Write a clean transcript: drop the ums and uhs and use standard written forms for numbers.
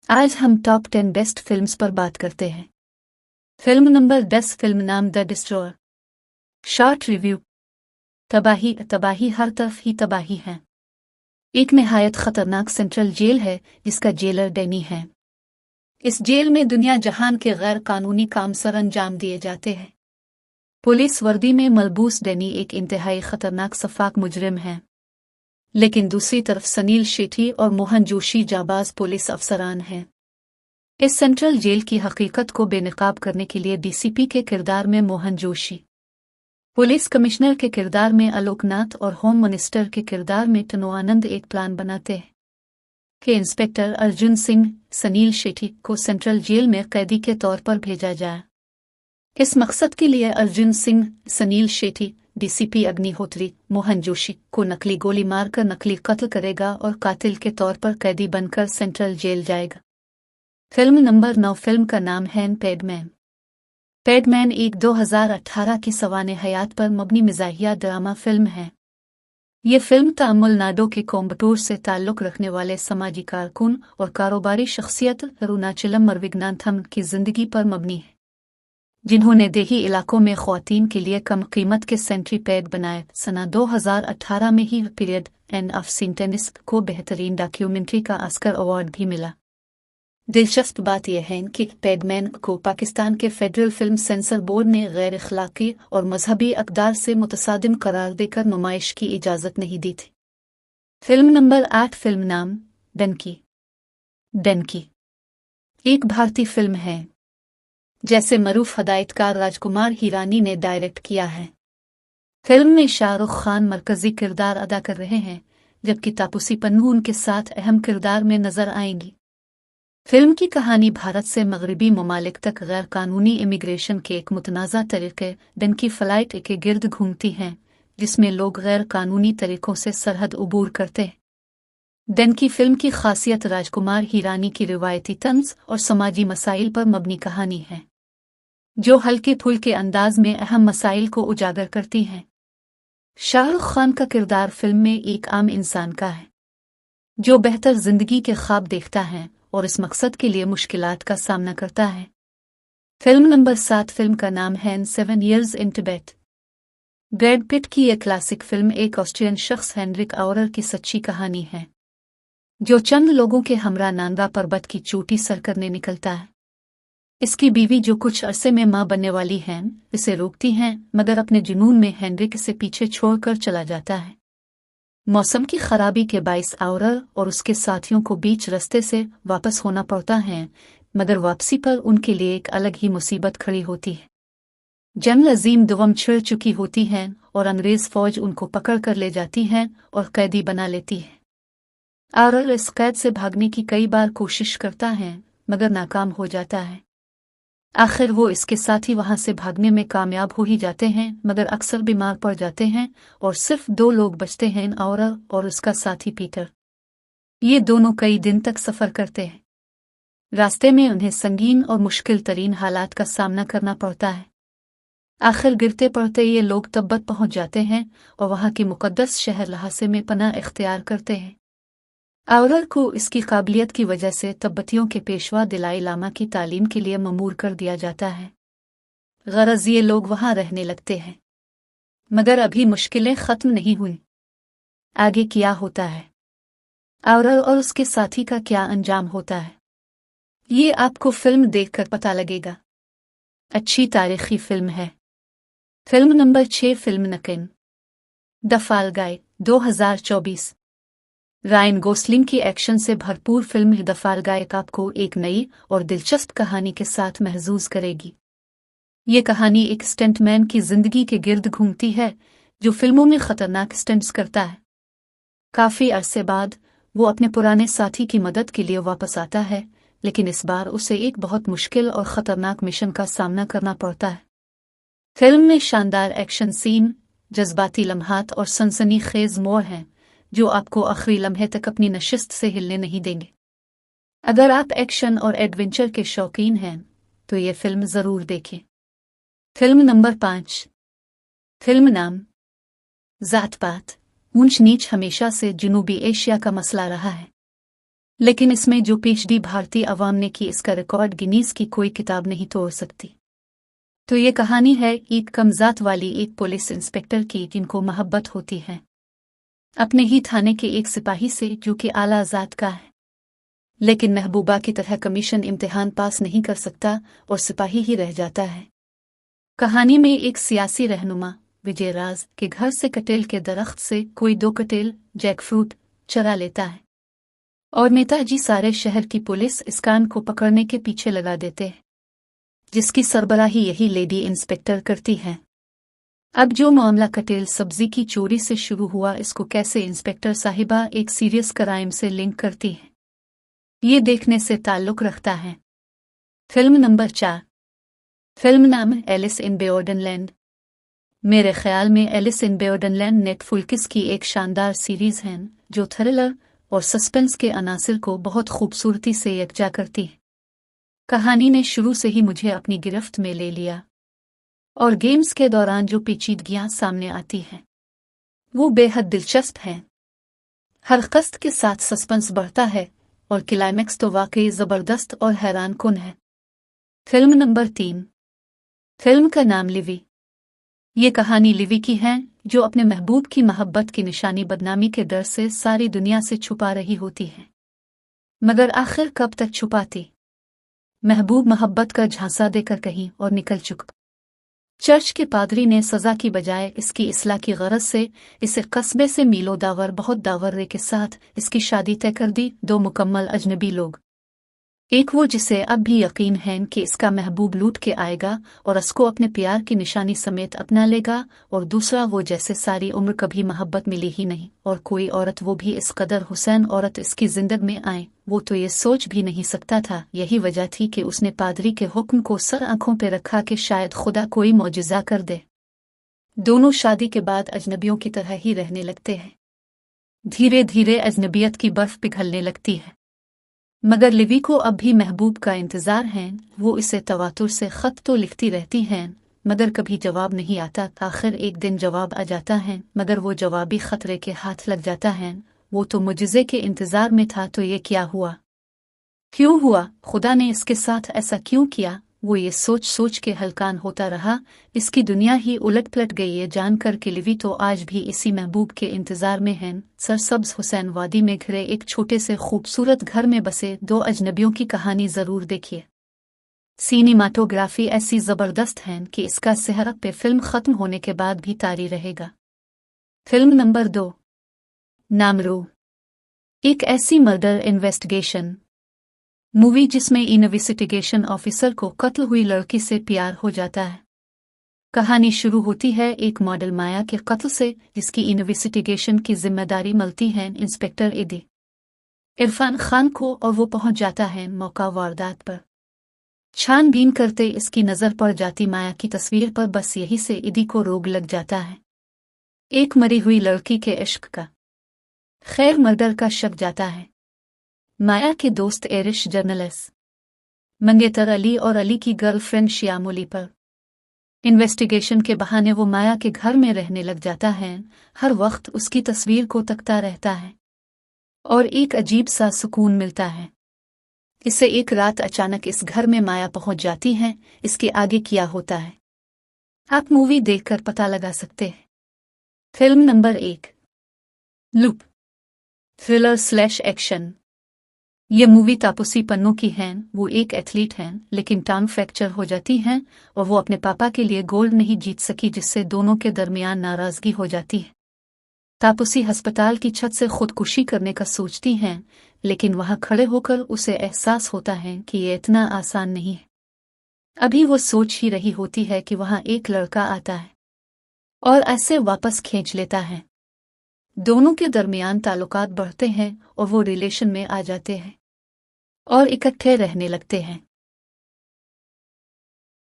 आज हम top 10 best films पर बात करते हैं। फिल्म नंबर 10, फिल्म नाम द डिस्ट्रॉयर। Short review. तबाही तबाही, हर तरफ ही तबाही है। एक निहायत खतरनाक सेंट्रल जेल है जिसका जेलर डैनी है। इस जेल में दुनिया जहान के गैर कानूनी काम सर अंजाम दिए जाते हैं। पुलिस वर्दी में मलबूस डैनी एक इंतहाई खतरनाक सफाक मुजरिम है, लेकिन दूसरी तरफ सनील शेट्टी और मोहन जोशी जाबाज पुलिस अफसरान हैं। इस सेंट्रल जेल की हकीकत को बेनकाब करने के लिए डीसीपी के किरदार में मोहन जोशी, पुलिस कमिश्नर के किरदार में आलोकनाथ और होम मिनिस्टर के किरदार में तनु आनंद एक प्लान बनाते हैं कि इंस्पेक्टर अर्जुन सिंह सनील शेट्टी को सेंट्रल जेल में कैदी के तौर पर भेजा जाए। इस मकसद के लिए अर्जुन सिंह सनील शेट्टी डीसीपी अग्निहोत्री मोहन जोशी को नकली गोली मारकर नकली कत्ल करेगा और कातिल के तौर पर कैदी बनकर सेंट्रल जेल जाएगा। फिल्म नंबर 9, फिल्म का नाम है पैडमैन। पैडमैन एक 2018 की सवाने हयात पर मबनी मिजाहिया ड्रामा फिल्म है। ये फिल्म तमिलनाडु के कोयम्बटूर से ताल्लुक़ रखने वाले समाजी कारकुन और कारोबारी शख्सियत अरुणाचलम मरविग्नाथम की ज़िंदगी पर मबनी है, जिन्होंने देही इलाकों में ख़वातीन के लिए कम कीमत के सेंट्री पैड बनाए। सना 2018 में ही पीरियड एंड ऑफ सिंटेनिस को बेहतरीन डॉक्यूमेंट्री का ऑस्कर अवार्ड भी मिला। दिलचस्प बात यह है कि पैडमैन को पाकिस्तान के फेडरल फिल्म सेंसर बोर्ड ने गैर अखलाकी और मजहबी अक़दार से मुतसादिम करार देकर नुमाइश की इजाज़त नहीं दी थी। फिल्म नंबर 8, फिल्म नाम डंकी। डंकी एक भारतीय फिल्म है जैसे मरूफ हदायतकार राजकुमार हिरानी ने डायरेक्ट किया है। फिल्म में शाहरुख खान मरकजी किरदार अदा कर रहे हैं, जबकि तापसी पन्नू उनके साथ अहम किरदार में नजर आएंगी। फिल्म की कहानी भारत से मगरबी ममालिक तक गैर कानूनी इमिग्रेशन के एक मुतनाज़ा तरीके डंकी फ्लाइट के गिर्द घूमती हैं, जिसमें लोग गैर कानूनी तरीकों से सरहद उबूर करते हैं। डंकी फिल्म की खासियत राजकुमार हिरानी की रिवायती तंज और समाजी मसाइल पर मबनी कहानी है, जो हल्के फुल्के अंदाज में अहम मसाइल को उजागर करती हैं। शाहरुख खान का किरदार फिल्म में एक आम इंसान का है, जो बेहतर जिंदगी के ख्वाब देखता है और इस मकसद के लिए मुश्किलात का सामना करता है। फिल्म नंबर 7, फिल्म का नाम है 7 Years in Tibet। Brad Pitt की यह क्लासिक फिल्म एक ऑस्ट्रियन शख्स हेनरिक आउरर की सच्ची कहानी है, जो चंद लोगों के हमरा नांदा पर्वत की चोटी सर करने निकलता है। इसकी बीवी, जो कुछ अरसे में मां बनने वाली है, इसे रोकती हैं, मगर अपने जुनून में हेनरिक इसे पीछे छोड़कर चला जाता है। मौसम की खराबी के बाइस आउरर और उसके साथियों को बीच रास्ते से वापस होना पड़ता है, मगर वापसी पर उनके लिए एक अलग ही मुसीबत खड़ी होती है। जंग अजीम दुवम छिड़ चुकी होती है और अंग्रेज फौज उनको पकड़ कर ले जाती है और कैदी बना लेती है। आउरर इस कैद से भागने की कई बार कोशिश करता है, मगर नाकाम हो जाता है। आखिर वो इसके साथ ही वहां से भागने में कामयाब हो ही जाते हैं, मगर अक्सर बीमार पड़ जाते हैं और सिर्फ 2 लोग बचते हैं, आउरर और उसका साथी पीटर। ये दोनों कई दिन तक सफर करते हैं। रास्ते में उन्हें संगीन और मुश्किल तरीन हालात का सामना करना पड़ता है। आखिर गिरते पड़ते ये लोग तिब्बत पहुंच जाते हैं और वहां के मुकद्दस शहर लहासे में पनाह इख्तियार करते हैं। आउरर को इसकी काबिलियत की वजह से तिब्बतियों के पेशवा दलाई लामा की तालीम के लिए ममूर कर दिया जाता है। गरज ये लोग वहां रहने लगते हैं, मगर अभी मुश्किलें खत्म नहीं हुई। आगे क्या होता है, आउरर और उसके साथी का क्या अंजाम होता है, ये आपको फिल्म देखकर पता लगेगा। अच्छी तारीखी फिल्म है। फिल्म नंबर 6, फिल्म नकिन। The fall guy 2024। Ryan Gosling की एक्शन से भरपूर फिल्म द फाल गाय आपको एक नई और दिलचस्प कहानी के साथ महजूज करेगी। ये कहानी एक स्टंटमैन की जिंदगी के गिर्द घूमती है, जो फिल्मों में खतरनाक स्टंट्स करता है। काफी अरसे बाद वो अपने पुराने साथी की मदद के लिए वापस आता है, लेकिन इस बार उसे एक बहुत मुश्किल और खतरनाक मिशन का सामना करना पड़ता है। फिल्म में शानदार एक्शन सीन, जज्बाती लम्हात और सनसनीखेज मोड़ हैं, जो आपको आखिरी लम्हे तक अपनी नशिस्त से हिलने नहीं देंगे। अगर आप एक्शन और एडवेंचर के शौकीन हैं तो ये फिल्म जरूर देखें। फिल्म नंबर 5, फिल्म नाम जात पात ऊंच नीच हमेशा से जनूबी एशिया का मसला रहा है। लेकिन इसमें जो पीएचडी भारतीय अवाम ने की, इसका रिकॉर्ड गिनीज की कोई किताब नहीं तोड़ सकती। तो ये कहानी है एक कमजात वाली एक पुलिस इंस्पेक्टर की, जिनको मोहब्बत होती है अपने ही थाने के एक सिपाही से, जो कि आला ज़ात का है, लेकिन महबूबा की तरह कमीशन इम्तिहान पास नहीं कर सकता और सिपाही ही रह जाता है। कहानी में एक सियासी रहनुमा विजयराज के घर से कटेल के दरख्त से कोई 2 कटेल जैकफ्रूट चरा लेता है और नेताजी सारे शहर की पुलिस इस कान को पकड़ने के पीछे लगा देते हैं, जिसकी सरबराही यही लेडी इंस्पेक्टर करती है। अब जो मामला कटेल सब्जी की चोरी से शुरू हुआ, इसको कैसे इंस्पेक्टर साहिबा एक सीरियस क्राइम से लिंक करती है, ये देखने से ताल्लुक रखता है। Film number 4। फिल्म नाम है एलिस इन बॉर्डरलैंड। मेरे ख्याल में एलिस इन बॉर्डरलैंड नेटफ्लिक्स की एक शानदार सीरीज है जो थ्रिलर और सस्पेंस के अनासिर को बहुत खूबसूरती से यकजा करती है। कहानी ने शुरू से ही मुझे अपनी गिरफ्त में ले लिया और गेम्स के दौरान जो पेचीदगियां सामने आती हैं वो बेहद दिलचस्प हैं। हर कस्त के साथ सस्पेंस बढ़ता है और क्लाइमैक्स तो वाकई ज़बरदस्त और हैरान कुन है। Film number 3। फिल्म का नाम लिवी। ये कहानी लिवी की है जो अपने महबूब की मोहब्बत की निशानी बदनामी के डर से सारी दुनिया से छुपा रही होती है, मगर आखिर कब तक छुपाती। महबूब मोहब्बत का झांसा देकर कहीं और निकल चुका। चर्च के पादरी ने सजा की बजाय इसकी इस्लाह की गरज से इसे कस्बे से मीलो दावर बहुत दावरे के साथ इसकी शादी तय कर दी। 2 मुकम्मल अजनबी लोग, एक वो जिसे अब भी यकीन है कि इसका महबूब लूट के आएगा और उसको अपने प्यार की निशानी समेत अपना लेगा, और दूसरा वो जैसे सारी उम्र कभी मोहब्बत मिली ही नहीं और कोई औरत, वो भी इस कदर हुसैन औरत इसकी जिंदगी में आए, वो तो ये सोच भी नहीं सकता था। यही वजह थी कि उसने पादरी के हुक्म को सर आंखों पे रखा कि शायद खुदा कोई मौजिज़ा कर दे। दोनों शादी के बाद अजनबियों की तरह ही रहने लगते हैं। धीरे धीरे अजनबियत की बर्फ पिघलने लगती है, मगर लिवी को अब भी महबूब का इंतज़ार है। वो इसे तवातुर से ख़त तो लिखती रहती हैं, मगर कभी जवाब नहीं आता। आखिर एक दिन जवाब आ जाता है, मगर वो जवाबी ख़तरे के हाथ लग जाता है। वो तो मुजज़े के इंतज़ार में था, तो ये क्या हुआ, क्यों हुआ, खुदा ने इसके साथ ऐसा क्यों किया। वो ये सोच सोच के हलकान होता रहा। इसकी दुनिया ही उलट पलट गई है जानकर कि लिवी तो आज भी इसी महबूब के इंतज़ार में है। सरसब्ज हुसैन वादी में घिरे एक छोटे से खूबसूरत घर में बसे 2 अजनबियों की कहानी ज़रूर देखिए। सिनेमाटोग्राफी ऐसी ज़बरदस्त है कि इसका सेहरा पे फिल्म ख़त्म होने के बाद भी तारी रहेगा। Film number 2। नामरू। एक ऐसी मर्डर इन्वेस्टिगेशन मूवी जिसमें इन्वेस्टिगेशन ऑफिसर को कत्ल हुई लड़की से प्यार हो जाता है। कहानी शुरू होती है एक मॉडल माया के कत्ल से, जिसकी इन्वेस्टिगेशन की जिम्मेदारी मिलती है इंस्पेक्टर इदी इरफान खान को, और वो पहुंच जाता है मौका वारदात पर। छानबीन करते इसकी नज़र पड़ जाती माया की तस्वीर पर। बस यही से इदी को रोग लग जाता है एक मरी हुई लड़की के इश्क का। खैर मर्डर का शक जाता है माया के दोस्त एरिश जर्नलिस्ट मंगेतर अली और अली की गर्लफ्रेंड श्यामोली पर। इन्वेस्टिगेशन के बहाने वो माया के घर में रहने लग जाता है, हर वक्त उसकी तस्वीर को तकता रहता है और एक अजीब सा सुकून मिलता है। इससे एक रात अचानक इस घर में माया पहुंच जाती है। इसके आगे क्या होता है आप मूवी देखकर पता लगा सकते हैं। Film number 1। लूप। थ्रिलर/एक्शन। ये मूवी तापसी पन्नू की है। वो एक एथलीट हैं, लेकिन टांग फ्रैक्चर हो जाती है और वो अपने पापा के लिए गोल्ड नहीं जीत सकी, जिससे दोनों के दरमियान नाराज़गी हो जाती है। तापसी अस्पताल की छत से खुदकुशी करने का सोचती हैं, लेकिन वहां खड़े होकर उसे एहसास होता है कि ये इतना आसान नहीं है। अभी वो सोच ही रही होती है कि वहां एक लड़का आता है और ऐसे वापस खींच लेता है। दोनों के दरमियान ताल्लुकात बढ़ते हैं और वो रिलेशन में आ जाते हैं और इकट्ठे रहने लगते हैं।